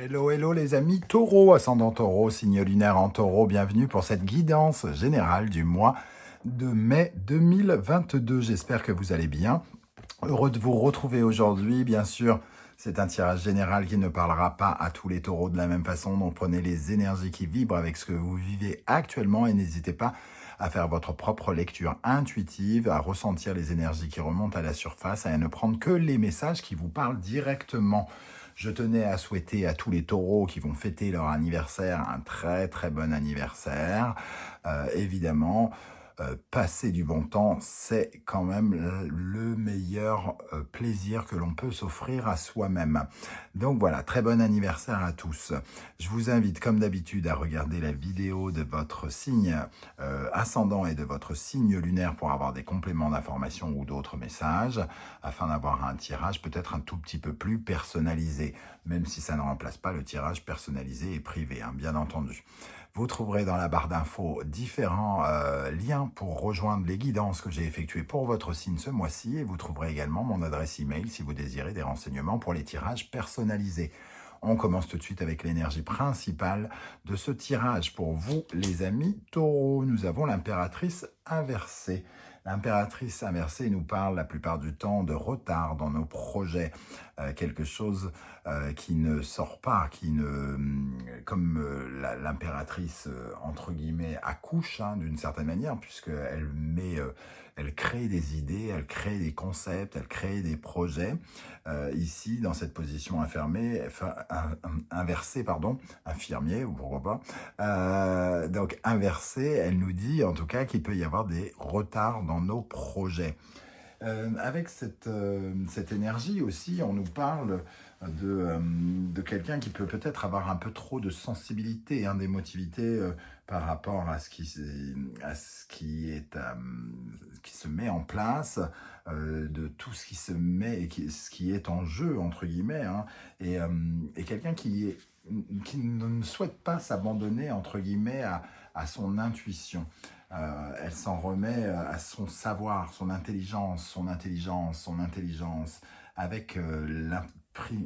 Hello, hello les amis taureaux, ascendant taureau, signe lunaire en taureau, bienvenue pour cette guidance générale du mois de mai 2022. J'espère que vous allez bien. Heureux de vous retrouver aujourd'hui, bien sûr. C'est un tirage général qui ne parlera pas à tous les taureaux de la même façon, donc prenez les énergies qui vibrent avec ce que vous vivez actuellement et n'hésitez pas à faire votre propre lecture intuitive, à ressentir les énergies qui remontent à la surface et à ne prendre que les messages qui vous parlent directement. Je tenais à souhaiter à tous les taureaux qui vont fêter leur anniversaire un très très bon anniversaire. Évidemment, passer du bon temps, c'est quand même le meilleur plaisir que l'on peut s'offrir à soi-même. Donc voilà, très bon anniversaire à tous. Je vous invite comme d'habitude à regarder la vidéo de votre signe ascendant et de votre signe lunaire pour avoir des compléments d'information ou d'autres messages, afin d'avoir un tirage peut-être un tout petit peu plus personnalisé, même si ça ne remplace pas le tirage personnalisé et privé, hein, bien entendu. Vous trouverez dans la barre d'infos différents liens pour rejoindre les guidances que j'ai effectuées pour votre signe ce mois-ci, et vous trouverez également mon adresse email si vous désirez des renseignements pour les tirages personnalisés. On commence tout de suite avec l'énergie principale de ce tirage. Pour vous, les amis taureaux, nous avons l'impératrice inversée. L'impératrice inversée nous parle la plupart du temps de retard dans nos projets, quelque chose qui ne sort pas, qui ne, comme l'impératrice entre guillemets accouche hein, d'une certaine manière, puisqu'elle elle crée des idées, elle crée des concepts, elle crée des projets. Ici, dans cette position inversée, infirmier, ou pourquoi pas. Donc inversée, elle nous dit en tout cas qu'il peut y avoir des retards dans nos projets. Avec cette énergie aussi, on nous parle de quelqu'un qui peut peut-être avoir un peu trop de sensibilité, hein, d'émotivité par rapport à ce qui se met en place, de tout ce qui se met et ce qui est en jeu, entre guillemets, hein, et quelqu'un qui ne souhaite pas s'abandonner, entre guillemets, à son intuition. Elle s'en remet à son savoir, son intelligence, avec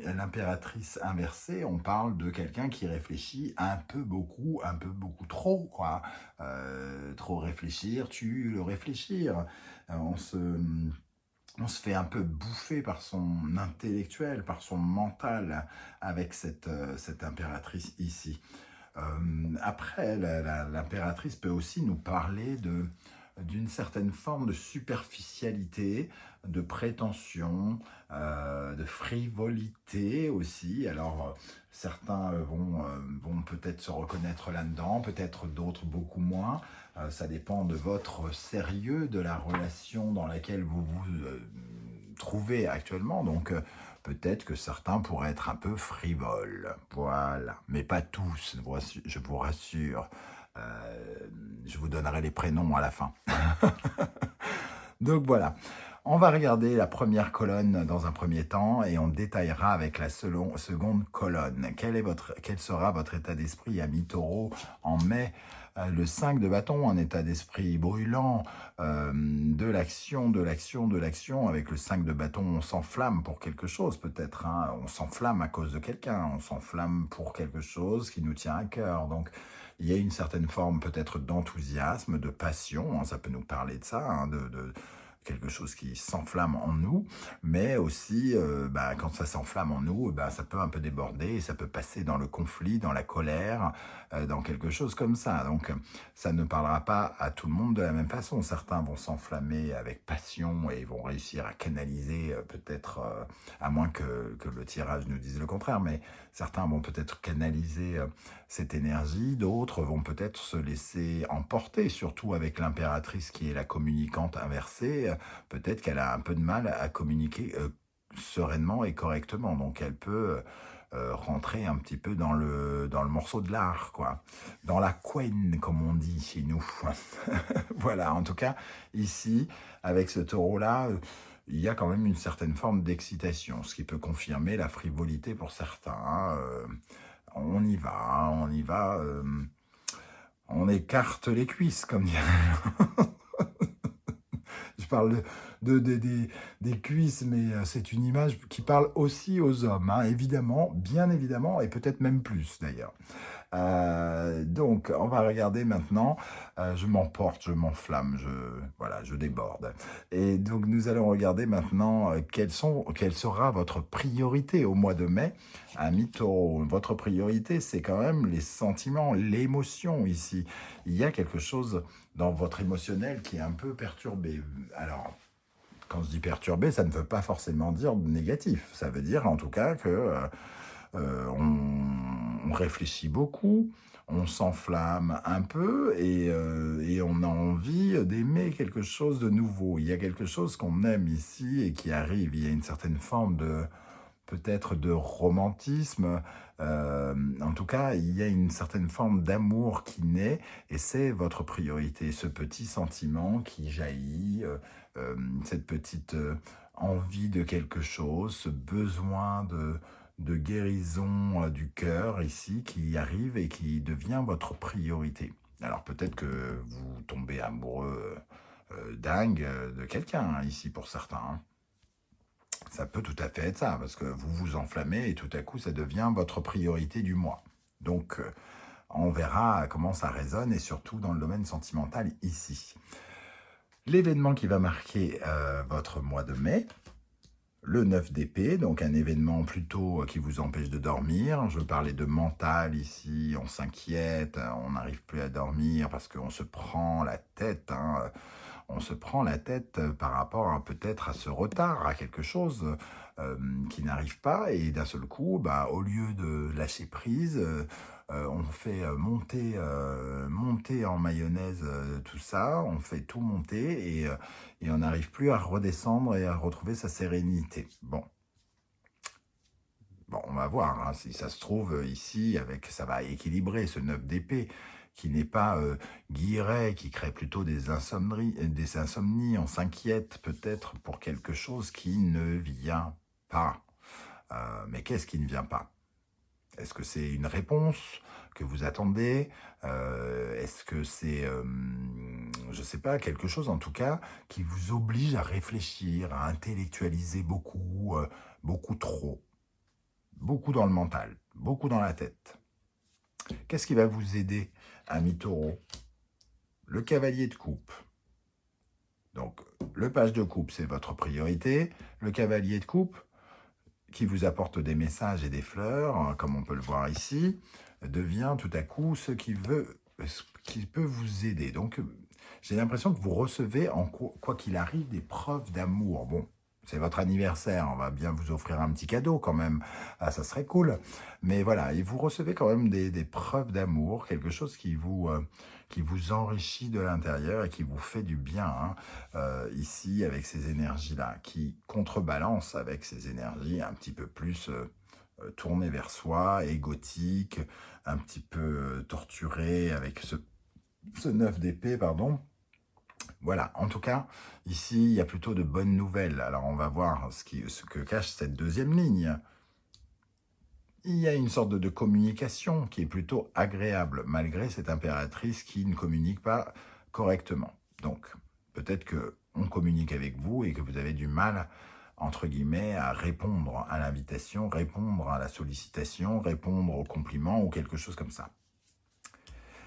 l'impératrice inversée. On parle de quelqu'un qui réfléchit un peu beaucoup trop, quoi. Trop réfléchir, tue le réfléchir. On se fait un peu bouffer par son intellectuel, par son mental, avec cette impératrice ici. Après, l'impératrice peut aussi nous parler d'une certaine forme de superficialité, de prétention, de frivolité aussi. Alors, certains vont peut-être se reconnaître là-dedans, peut-être d'autres beaucoup moins. Ça dépend de votre sérieux, de la relation dans laquelle vous vous trouvez actuellement. Donc, peut-être que certains pourraient être un peu frivoles, voilà. Mais pas tous, je vous rassure. Je vous donnerai les prénoms à la fin. Donc voilà, on va regarder la première colonne dans un premier temps et on détaillera avec la seconde colonne. Quel sera votre état d'esprit, ami taureau, en mai? Le 5 de bâton, un état d'esprit brûlant, de l'action. Avec le 5 de bâton, on s'enflamme pour quelque chose peut-être. Hein. On s'enflamme à cause de quelqu'un, on s'enflamme pour quelque chose qui nous tient à cœur. Donc, il y a une certaine forme peut-être d'enthousiasme, de passion. Hein, ça peut nous parler de ça, hein, de quelque chose qui s'enflamme en nous, mais aussi quand ça s'enflamme en nous, ça peut un peu déborder et ça peut passer dans le conflit, dans la colère, dans quelque chose comme ça. Donc ça ne parlera pas à tout le monde de la même façon. Certains vont s'enflammer avec passion et vont réussir à canaliser peut-être, à moins que le tirage nous dise le contraire, mais certains vont peut-être canaliser cette énergie, d'autres vont peut-être se laisser emporter, surtout avec l'impératrice qui est la communicante inversée. Peut-être qu'elle a un peu de mal à communiquer sereinement et correctement, donc elle peut rentrer un petit peu dans le morceau de l'art, quoi. Dans la couenne, comme on dit chez nous. Voilà, en tout cas, ici, avec ce taureau-là, il y a quand même une certaine forme d'excitation, ce qui peut confirmer la frivolité pour certains. Hein. On y va, on écarte les cuisses, comme dirait. Je parle des cuisses, mais c'est une image qui parle aussi aux hommes, hein, évidemment, bien évidemment, et peut-être même plus d'ailleurs. Donc, on va regarder maintenant. Je m'emporte, je m'enflamme, voilà, je déborde. Et donc, nous allons regarder maintenant quelle sera votre priorité au mois de mai. Ami Taureau, votre priorité, c'est quand même les sentiments, l'émotion ici. Il y a quelque chose dans votre émotionnel qui est un peu perturbé. Alors, quand je dis perturbé, ça ne veut pas forcément dire négatif. Ça veut dire en tout cas que on réfléchit beaucoup, on s'enflamme un peu et on a envie d'aimer quelque chose de nouveau. Il y a quelque chose qu'on aime ici et qui arrive. Il y a une certaine forme de peut-être de romantisme. En tout cas, il y a une certaine forme d'amour qui naît et c'est votre priorité, ce petit sentiment qui jaillit, cette petite envie de quelque chose, ce besoin de guérison du cœur ici qui arrive et qui devient votre priorité. Alors peut-être que vous tombez amoureux dingue de quelqu'un hein, ici pour certains. Hein. Ça peut tout à fait être ça, parce que vous vous enflammez et tout à coup, ça devient votre priorité du mois. Donc, on verra comment ça résonne et surtout dans le domaine sentimental ici. L'événement qui va marquer votre mois de mai, le 9 d'épée, donc un événement plutôt qui vous empêche de dormir. Je parlais de mental ici, on s'inquiète, on n'arrive plus à dormir parce qu'on se prend la tête. Hein, on se prend la tête par rapport peut-être à ce retard, à quelque chose qui n'arrive pas. Et d'un seul coup, bah, au lieu de lâcher prise, on fait monter en mayonnaise tout ça, on fait tout monter et on n'arrive plus à redescendre et à retrouver sa sérénité. Bon, on va voir, hein, si ça se trouve ici, ça va équilibrer ce 9 d'épée, qui n'est pas guilleret, qui crée plutôt des insomnies, on s'inquiète peut-être pour quelque chose qui ne vient pas. Mais qu'est-ce qui ne vient pas? Est-ce que c'est une réponse que vous attendez? Est-ce que c'est, je ne sais pas, quelque chose en tout cas qui vous oblige à réfléchir, à intellectualiser beaucoup, beaucoup trop? Beaucoup dans le mental, beaucoup dans la tête. Qu'est-ce qui va vous aider, ami Taureau? Le cavalier de coupe. Donc, le page de coupe, c'est votre priorité. Le cavalier de coupe, qui vous apporte des messages et des fleurs, comme on peut le voir ici, devient tout à coup ce qui peut vous aider. Donc, j'ai l'impression que vous recevez, quoi qu'il arrive, des preuves d'amour. Bon, c'est votre anniversaire, on va bien vous offrir un petit cadeau quand même. Ah, ça serait cool. Mais voilà, et vous recevez quand même des preuves d'amour, quelque chose qui vous enrichit de l'intérieur et qui vous fait du bien, hein, ici, avec ces énergies-là, qui contrebalancent avec ces énergies un petit peu plus tournées vers soi, égotiques, un petit peu torturées avec ce 9 d'épée, pardon. Voilà, en tout cas, ici, il y a plutôt de bonnes nouvelles. Alors, on va voir ce que cache cette deuxième ligne. Il y a une sorte de communication qui est plutôt agréable, malgré cette impératrice qui ne communique pas correctement. Donc, peut-être qu'on communique avec vous et que vous avez du mal, entre guillemets, à répondre à l'invitation, répondre à la sollicitation, répondre au compliment ou quelque chose comme ça.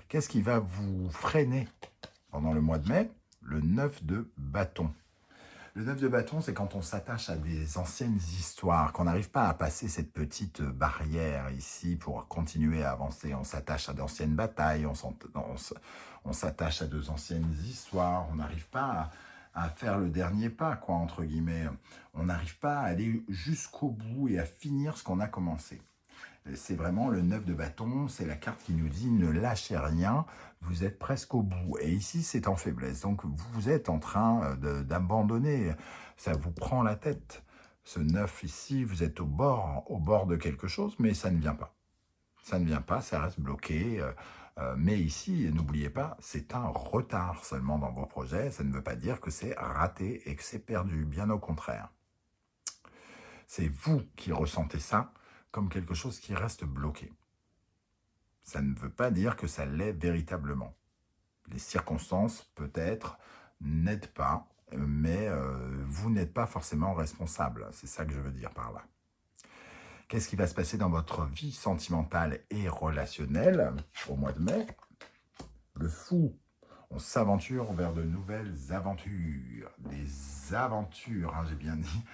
Qu'est-ce qui va vous freiner pendant le mois de mai? Le 9 de bâton. Le 9 de bâton, c'est quand on s'attache à des anciennes histoires, qu'on n'arrive pas à passer cette petite barrière ici pour continuer à avancer. On s'attache à d'anciennes batailles, on s'attache à de anciennes histoires, on n'arrive pas à faire le dernier pas, quoi, entre guillemets. On n'arrive pas à aller jusqu'au bout et à finir ce qu'on a commencé. C'est vraiment le 9 de bâton, c'est la carte qui nous dit ne lâchez rien, vous êtes presque au bout. Et ici, c'est en faiblesse. Donc, vous êtes en train d'abandonner. Ça vous prend la tête. Ce 9 ici, vous êtes au bord de quelque chose, mais ça ne vient pas. Ça ne vient pas, ça reste bloqué. Mais ici, n'oubliez pas, c'est un retard seulement dans vos projets. Ça ne veut pas dire que c'est raté et que c'est perdu. Bien au contraire. C'est vous qui ressentez ça comme quelque chose qui reste bloqué. Ça ne veut pas dire que ça l'est véritablement. Les circonstances, peut-être, n'aident pas, mais vous n'êtes pas forcément responsable. C'est ça que je veux dire par là. Qu'est-ce qui va se passer dans votre vie sentimentale et relationnelle au mois de mai? Le fou. On s'aventure vers de nouvelles aventures. Des aventures, hein, j'ai bien dit.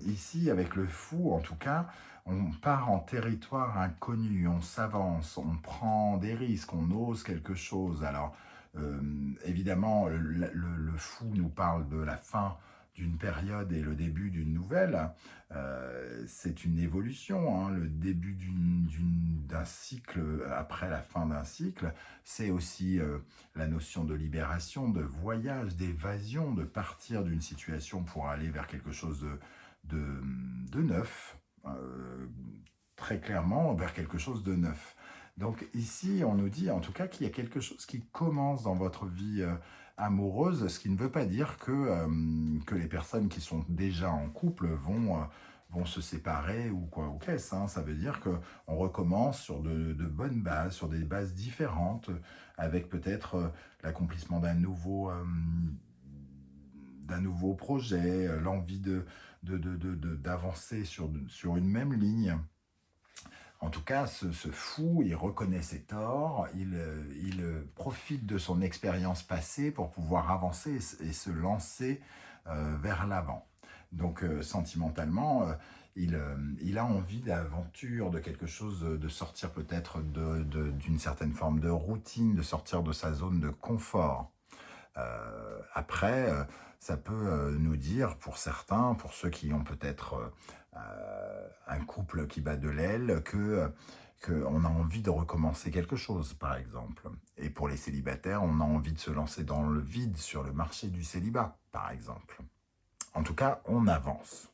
Ici, avec le fou, en tout cas, on part en territoire inconnu, on s'avance, on prend des risques, on ose quelque chose. Alors, évidemment, le fou nous parle de la fin d'une période et le début d'une nouvelle. C'est une évolution, hein, le début d'un cycle après la fin d'un cycle. C'est aussi la notion de libération, de voyage, d'évasion, de partir d'une situation pour aller vers quelque chose de neuf, très clairement vers quelque chose de neuf. Donc ici, on nous dit en tout cas qu'il y a quelque chose qui commence dans votre vie amoureuse, ce qui ne veut pas dire que les personnes qui sont déjà en couple vont se séparer ou quoi ou qu'est-ce. Hein. Ça veut dire qu'on recommence sur de bonnes bases, sur des bases différentes, avec peut-être l'accomplissement d'un nouveau projet, l'envie d'avancer sur une même ligne. En tout cas, ce fou, il reconnaît ses torts, il profite de son expérience passée pour pouvoir avancer et se lancer vers l'avant. Donc, sentimentalement, il a envie d'aventure, de quelque chose, de sortir peut-être d'une certaine forme de routine, de sortir de sa zone de confort. Après, ça peut nous dire, pour certains, pour ceux qui ont peut-être un couple qui bat de l'aile, qu'on a envie de recommencer quelque chose, par exemple. Et pour les célibataires, on a envie de se lancer dans le vide sur le marché du célibat, par exemple. En tout cas, on avance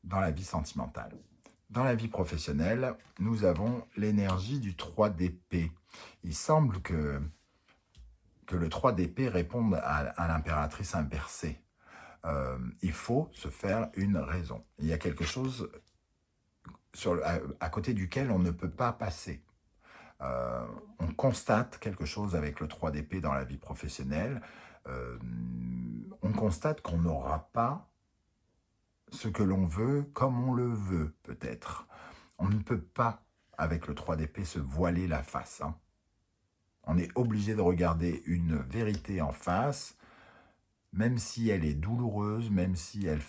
dans la vie sentimentale. Dans la vie professionnelle, nous avons l'énergie du 3 d'épée. Il semble que le 3 d'épée réponde à l'impératrice inversée. Il faut se faire une raison. Il y a quelque chose à côté duquel on ne peut pas passer. On constate quelque chose avec le 3 d'épée dans la vie professionnelle. On constate qu'on n'aura pas ce que l'on veut comme on le veut, peut-être. On ne peut pas, avec le 3 d'épée, se voiler la face. Hein. On est obligé de regarder une vérité en face, même si elle est douloureuse, même si elle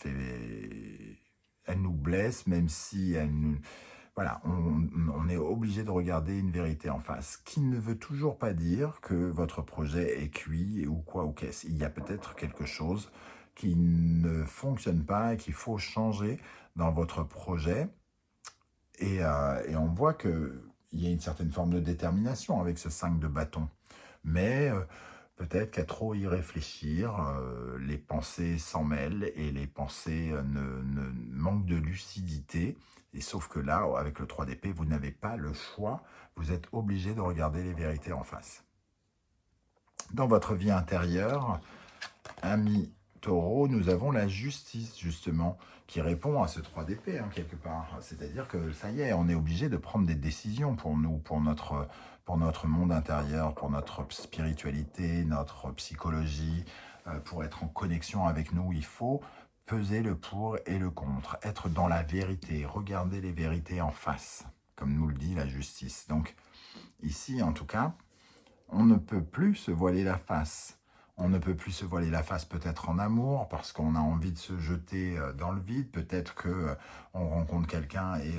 nous blesse, même si elle nous... Voilà, on est obligé de regarder une vérité en face, qui ne veut toujours pas dire que votre projet est cuit ou quoi ou qu'est-ce. Il y a peut-être quelque chose qui ne fonctionne pas et qu'il faut changer dans votre projet. Et on voit qu'il y a une certaine forme de détermination avec ce 5 de bâton. Mais peut-être qu'à trop y réfléchir, les pensées s'en mêlent et les pensées manquent de lucidité. Et sauf que là, avec le 3 d'épée, vous n'avez pas le choix. Vous êtes obligé de regarder les vérités en face. Dans votre vie intérieure, ami Taureau, nous avons la justice, justement, qui répond à ce 3 d'épée, hein, quelque part. C'est-à-dire que ça y est, on est obligé de prendre des décisions pour nous, pour notre monde intérieur, pour notre spiritualité, notre psychologie, pour être en connexion avec nous. Il faut peser le pour et le contre, être dans la vérité, regarder les vérités en face, comme nous le dit la justice. Donc, ici, en tout cas, on ne peut plus se voiler la face. On ne peut plus se voiler la face peut-être en amour parce qu'on a envie de se jeter dans le vide. Peut-être qu'on rencontre quelqu'un et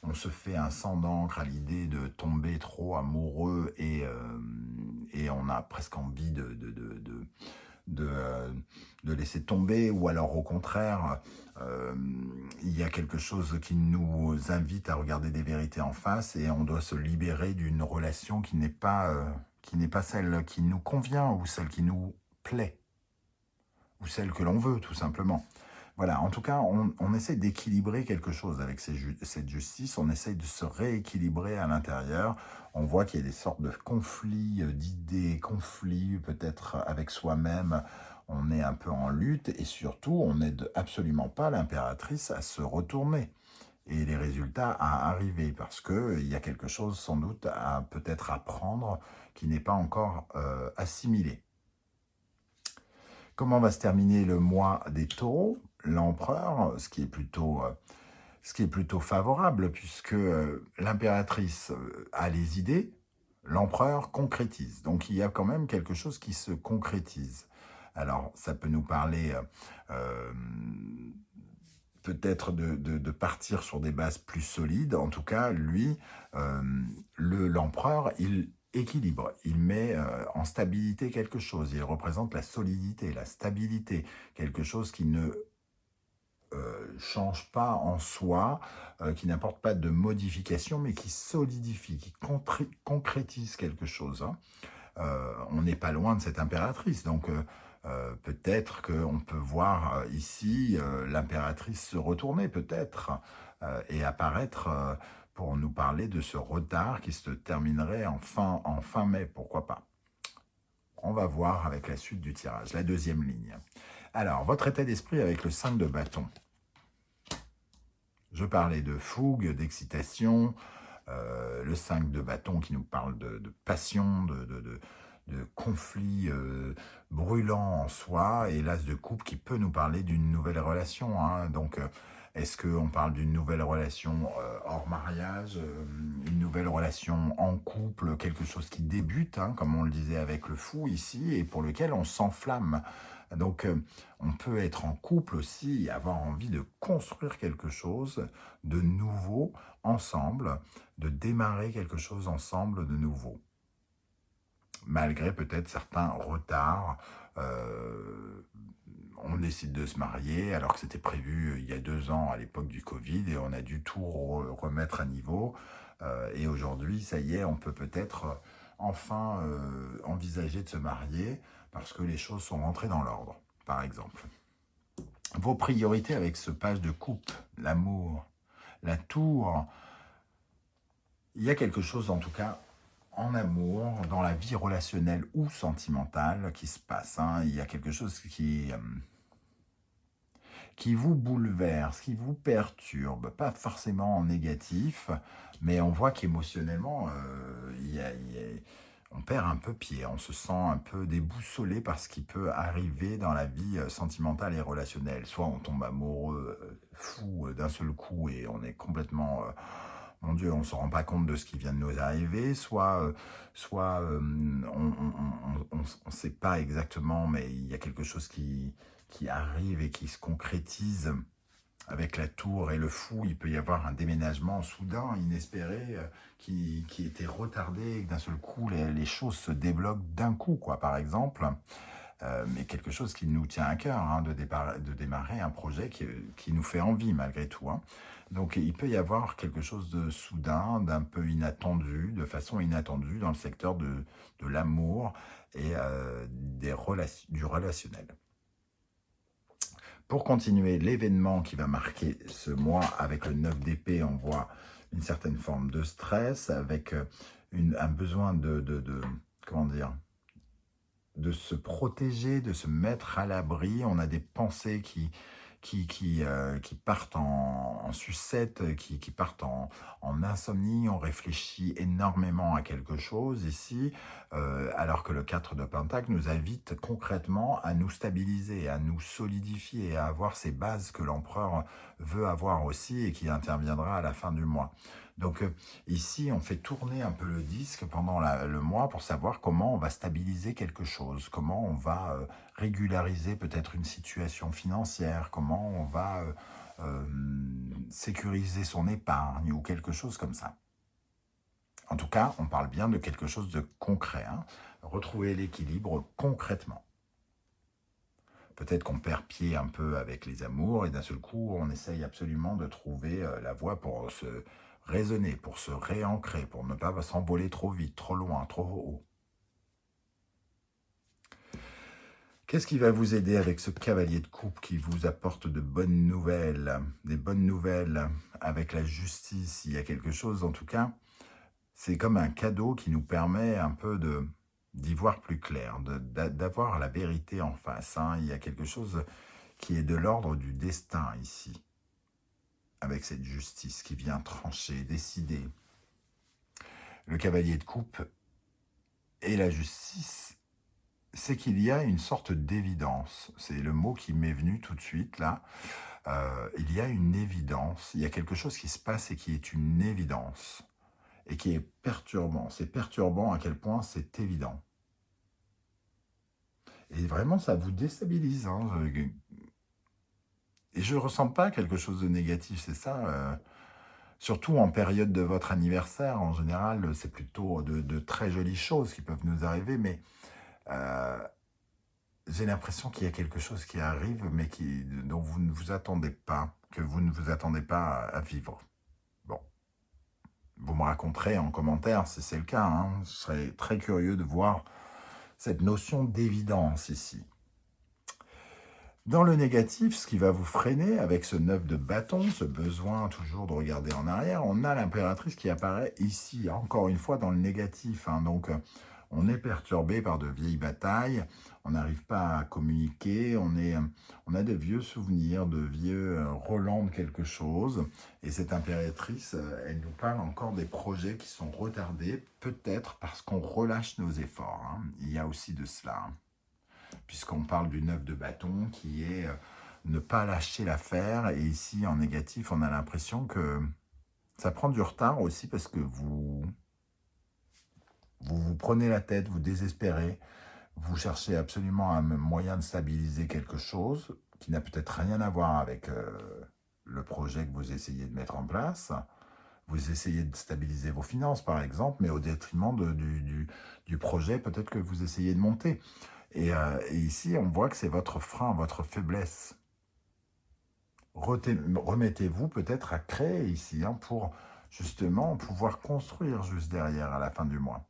on se fait un sang d'encre à l'idée de tomber trop amoureux et on a presque envie de laisser tomber. Ou alors au contraire, il y a quelque chose qui nous invite à regarder des vérités en face et on doit se libérer d'une relation qui n'est pas celle qui nous convient ou celle qui nous plaît, ou celle que l'on veut, tout simplement. Voilà, en tout cas, on essaie d'équilibrer quelque chose avec cette justice, on essaie de se rééquilibrer à l'intérieur. On voit qu'il y a des sortes de conflits d'idées, conflits peut-être avec soi-même. On est un peu en lutte et surtout, on n'aide absolument pas l'impératrice à se retourner et les résultats à arriver parce qu'il y a quelque chose sans doute à peut-être apprendre qui n'est pas encore assimilé. Comment va se terminer le mois des taureaux? L'empereur, ce qui est plutôt favorable, puisque l'impératrice a les idées, l'empereur concrétise. Donc il y a quand même quelque chose qui se concrétise. Alors ça peut nous parler euh, peut-être de partir sur des bases plus solides. En tout cas, lui, l'empereur, il équilibre, il met en stabilité quelque chose, il représente la solidité, la stabilité, quelque chose qui ne change pas en soi, qui n'apporte pas de modification, mais qui solidifie, qui concrétise quelque chose. Hein. On n'est pas loin de cette impératrice, donc peut-être qu'on peut voir ici l'impératrice se retourner, peut-être, et apparaître pour nous parler de ce retard qui se terminerait en fin mai, pourquoi pas. On va voir avec la suite du tirage, la deuxième ligne. Alors, votre état d'esprit avec le 5 de bâton. Je parlais de fougue, d'excitation, le 5 de bâton qui nous parle de passion, de conflit brûlant en soi, et l'as de coupe qui peut nous parler d'une nouvelle relation. Hein. Donc, est-ce qu'on parle d'une nouvelle relation hors mariage, une nouvelle relation en couple, quelque chose qui débute, hein, comme on le disait avec le fou ici, et pour lequel on s'enflamme. Donc, on peut être en couple aussi et avoir envie de construire quelque chose de nouveau ensemble, de démarrer quelque chose ensemble de nouveau. Malgré peut-être certains retards, on décide de se marier alors que c'était prévu il y a 2 ans à l'époque du Covid et on a dû tout remettre à niveau. Et aujourd'hui, ça y est, on peut peut-être enfin envisager de se marier parce que les choses sont rentrées dans l'ordre, par exemple. Vos priorités avec ce page de coupe, l'amour, la tour, il y a quelque chose en tout cas en amour, dans la vie relationnelle ou sentimentale qui se passe. Hein. Il y a quelque chose qui vous bouleverse, qui vous perturbe, pas forcément en négatif, mais on voit qu'émotionnellement, on perd un peu pied, on se sent un peu déboussolé par ce qui peut arriver dans la vie sentimentale et relationnelle. Soit on tombe amoureux, fou d'un seul coup et on est complètement... mon Dieu, on ne se rend pas compte de ce qui vient de nous arriver, soit on ne sait pas exactement, mais il y a quelque chose qui arrive et qui se concrétise avec la tour et le fou. Il peut y avoir un déménagement soudain, inespéré, qui était retardé, et que d'un seul coup, les choses se débloquent d'un coup, quoi, par exemple. Mais quelque chose qui nous tient à cœur, hein, de démarrer un projet qui nous fait envie malgré tout. Hein. Donc il peut y avoir quelque chose de soudain, d'un peu inattendu, de façon inattendue dans le secteur de l'amour et du relationnel. Pour continuer, l'événement qui va marquer ce mois avec le 9 d'épée, on voit une certaine forme de stress, avec un besoin comment dire, de se protéger, de se mettre à l'abri. On a des pensées qui partent en sucette, qui partent en insomnie. On réfléchit énormément à quelque chose ici, alors que le 4 de Pentacle nous invite concrètement à nous stabiliser, à nous solidifier, et à avoir ces bases que l'empereur veut avoir aussi et qui interviendra à la fin du mois. Donc ici, on fait tourner un peu le disque pendant le mois pour savoir comment on va stabiliser quelque chose, comment on va régulariser peut-être une situation financière, comment on va sécuriser son épargne ou quelque chose comme ça. En tout cas, on parle bien de quelque chose de concret. Hein. Retrouver l'équilibre concrètement. Peut-être qu'on perd pied un peu avec les amours et d'un seul coup, on essaye absolument de trouver la voie pour se raisonner, pour se réancrer, pour ne pas s'envoler trop vite, trop loin, trop haut. Qu'est-ce qui va vous aider avec ce cavalier de coupe qui vous apporte de bonnes nouvelles, des bonnes nouvelles avec la justice? Il y a quelque chose, en tout cas, c'est comme un cadeau qui nous permet un peu d'y voir plus clair, d'avoir la vérité en face. Hein. Il y a quelque chose qui est de l'ordre du destin ici, avec cette justice qui vient trancher, décider. Le cavalier de coupe et la justice c'est qu'il y a une sorte d'évidence. C'est le mot qui m'est venu tout de suite là. Il y a une évidence, il y a quelque chose qui se passe et qui est une évidence et qui est perturbant. C'est perturbant à quel point c'est évident. Et vraiment, ça vous déstabilise. Hein. Et je ne ressens pas quelque chose de négatif, c'est ça. Surtout en période de votre anniversaire, en général, c'est plutôt de très jolies choses qui peuvent nous arriver, mais euh, j'ai l'impression qu'il y a quelque chose qui arrive, mais dont vous ne vous attendez pas, que vous ne vous attendez pas à vivre. Bon, vous me raconterez en commentaire si c'est le cas. Hein. Je serais très curieux de voir cette notion d'évidence ici. Dans le négatif, ce qui va vous freiner avec ce 9 de bâton, ce besoin toujours de regarder en arrière, on a l'impératrice qui apparaît ici, encore une fois dans le négatif. Hein. Donc, on est perturbé par de vieilles batailles, on n'arrive pas à communiquer, on a de vieux souvenirs, de vieux relents de quelque chose. Et cette impératrice, elle nous parle encore des projets qui sont retardés, peut-être parce qu'on relâche nos efforts. Hein. Il y a aussi de cela. Hein. Puisqu'on parle du 9 de bâton qui est ne pas lâcher l'affaire. Et ici, en négatif, on a l'impression que ça prend du retard aussi parce que vous prenez la tête, vous désespérez, vous cherchez absolument un moyen de stabiliser quelque chose qui n'a peut-être rien à voir avec le projet que vous essayez de mettre en place. Vous essayez de stabiliser vos finances, par exemple, mais au détriment du projet peut-être que vous essayez de monter. Et ici, on voit que c'est votre frein, votre faiblesse. Remettez-vous peut-être à créer ici, hein, pour justement pouvoir construire juste derrière à la fin du mois.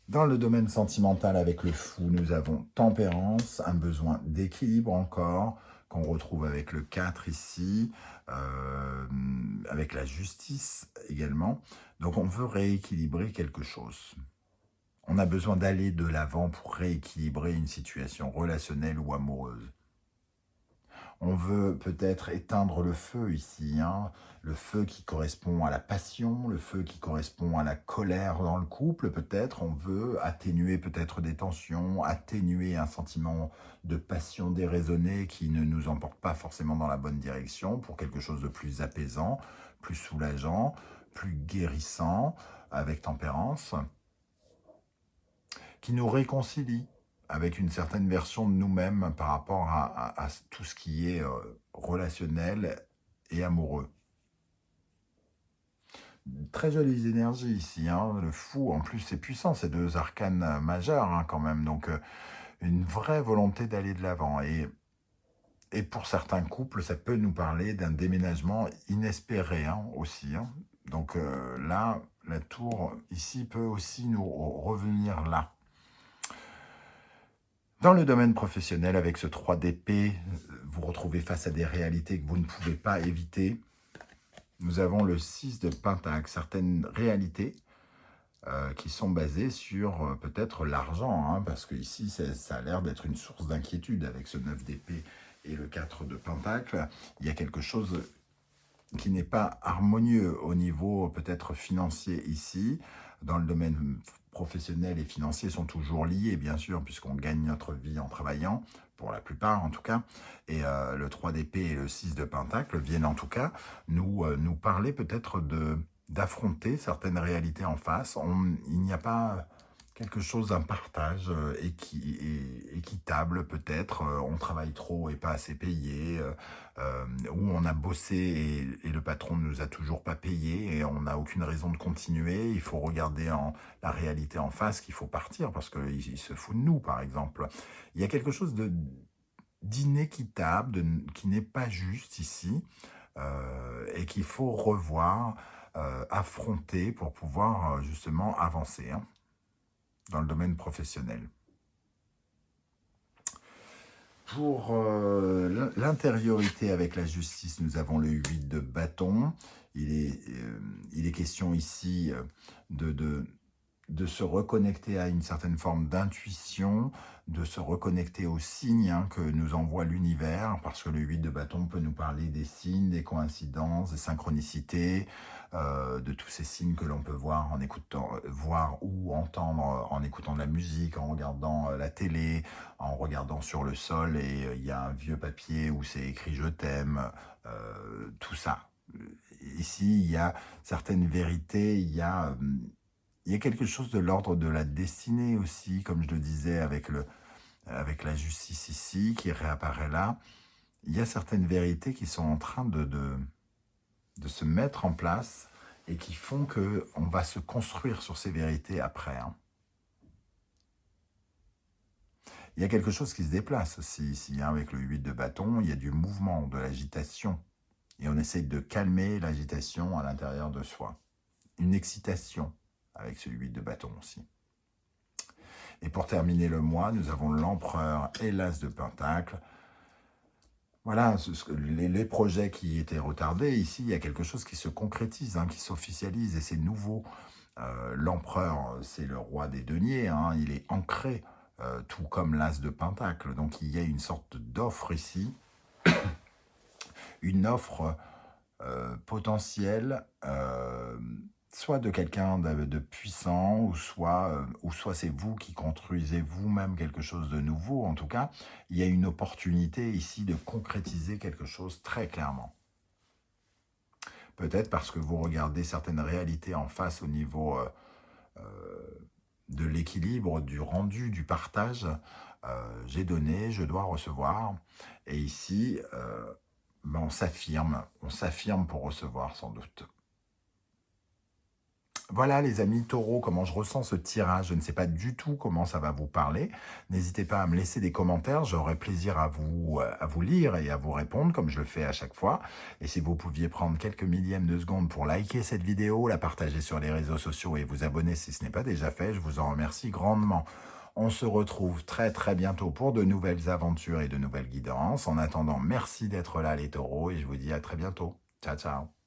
Dans le domaine sentimental avec le fou, nous avons tempérance, un besoin d'équilibre encore, qu'on retrouve avec le 4 ici, avec la justice également. Donc on veut rééquilibrer quelque chose. On a besoin d'aller de l'avant pour rééquilibrer une situation relationnelle ou amoureuse. On veut peut-être éteindre le feu ici, hein, le feu qui correspond à la passion, le feu qui correspond à la colère dans le couple, peut-être. On veut atténuer peut-être des tensions, atténuer un sentiment de passion déraisonné qui ne nous emporte pas forcément dans la bonne direction pour quelque chose de plus apaisant, plus soulageant, plus guérissant, avec tempérance, qui nous réconcilie avec une certaine version de nous-mêmes par rapport à tout ce qui est relationnel et amoureux. Très jolies énergies ici, hein. Le fou, en plus c'est puissant, c'est deux arcanes majeurs hein, quand même, donc une vraie volonté d'aller de l'avant. Et pour certains couples, ça peut nous parler d'un déménagement inespéré hein, aussi. Hein. Donc là, la tour ici peut aussi nous revenir là. Dans le domaine professionnel, avec ce 3 d'épée, vous retrouvez face à des réalités que vous ne pouvez pas éviter. Nous avons le 6 de pentacle, certaines réalités qui sont basées sur peut-être l'argent, hein, parce que ici, ça a l'air d'être une source d'inquiétude avec ce 9 d'épée et le 4 de pentacle. Il y a quelque chose qui n'est pas harmonieux au niveau peut-être financier ici. Dans le domaine professionnel et financier sont toujours liés, bien sûr, puisqu'on gagne notre vie en travaillant, pour la plupart en tout cas. Et le 3 d'épée et le 6 de pentacle viennent en tout cas nous parler peut-être d'affronter certaines réalités en face. Il n'y a pas quelque chose d'un partage équitable peut-être, on travaille trop et pas assez payé, où on a bossé et le patron ne nous a toujours pas payé et on n'a aucune raison de continuer, il faut regarder la réalité en face qu'il faut partir parce qu'il se fout de nous par exemple. Il y a quelque chose d'inéquitable, qui n'est pas juste ici et qu'il faut revoir, affronter pour pouvoir justement avancer. Hein, dans le domaine professionnel. Pour l'intériorité avec la justice, nous avons le 8 de bâton. Il est question ici de se reconnecter à une certaine forme d'intuition, de se reconnecter aux signes que nous envoie l'univers, parce que le 8 de bâton peut nous parler des signes, des coïncidences, des synchronicités, de tous ces signes que l'on peut voir en écoutant, voir ou entendre en écoutant de la musique, en regardant la télé, en regardant sur le sol, et il y a un vieux papier où c'est écrit « je t'aime », tout ça. Ici, il y a certaines vérités, il y a quelque chose de l'ordre de la destinée aussi, comme je le disais avec la justice ici, qui réapparaît là. Il y a certaines vérités qui sont en train de se mettre en place et qui font qu'on va se construire sur ces vérités après. Il y a quelque chose qui se déplace aussi ici, avec le 8 de bâton. Il y a du mouvement, de l'agitation. Et on essaye de calmer l'agitation à l'intérieur de soi. Une excitation avec ce 8 de bâton aussi. Et pour terminer le mois, nous avons l'empereur et l'as de pentacle. Voilà, les projets qui étaient retardés, ici, il y a quelque chose qui se concrétise, qui s'officialise, et c'est nouveau. L'empereur, c'est le roi des deniers, il est ancré, tout comme l'as de pentacle. Donc il y a une sorte d'offre ici, une offre potentielle, soit de quelqu'un de puissant, ou soit c'est vous qui construisez vous-même quelque chose de nouveau. En tout cas, il y a une opportunité ici de concrétiser quelque chose très clairement. Peut-être parce que vous regardez certaines réalités en face au niveau de l'équilibre, du rendu, du partage. J'ai donné, je dois recevoir. Et ici, on s'affirme pour recevoir sans doute. Voilà les amis taureaux, comment je ressens ce tirage. Je ne sais pas du tout comment ça va vous parler. N'hésitez pas à me laisser des commentaires, j'aurai plaisir à vous lire et à vous répondre comme je le fais à chaque fois. Et si vous pouviez prendre quelques millièmes de seconde pour liker cette vidéo, la partager sur les réseaux sociaux et vous abonner si ce n'est pas déjà fait, je vous en remercie grandement. On se retrouve très très bientôt pour de nouvelles aventures et de nouvelles guidances. En attendant, merci d'être là les taureaux et je vous dis à très bientôt. Ciao ciao.